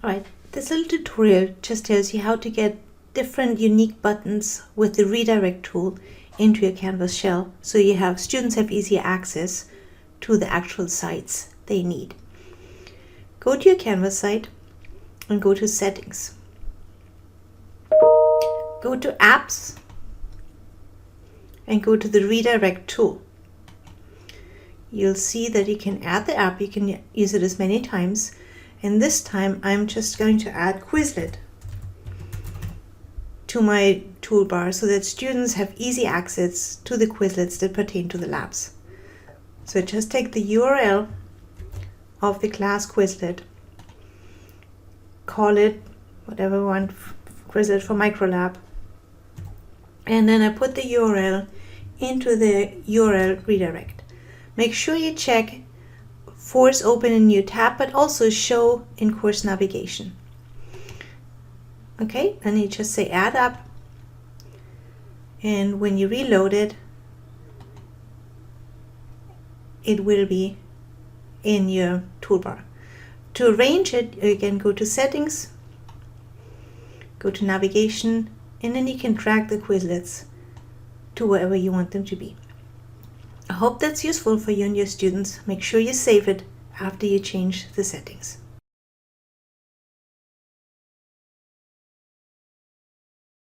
Alright, this little tutorial just tells you how to get different unique buttons with the redirect tool into your Canvas shell, so students have easier access to the actual sites they need. Go to your Canvas site and go to Settings. Go to Apps and go to the redirect tool. You'll see that you can add the app, you can use it as many times, and this time I'm just going to add Quizlet to my toolbar so that students have easy access to the Quizlets that pertain to the labs. So just take the URL of the class Quizlet, call it whatever you want, Quizlet for Microlab, and then I put the URL into the URL redirect. Make sure you check Force Open a New Tab, but also Show in Course Navigation. Okay, and you just say Add Up, and when you reload it, it will be in your toolbar. To arrange it, you can go to Settings, go to Navigation, and then you can drag the Quizlets to wherever you want them to be. I hope that's useful for you and your students. Make sure you save it after you change the settings.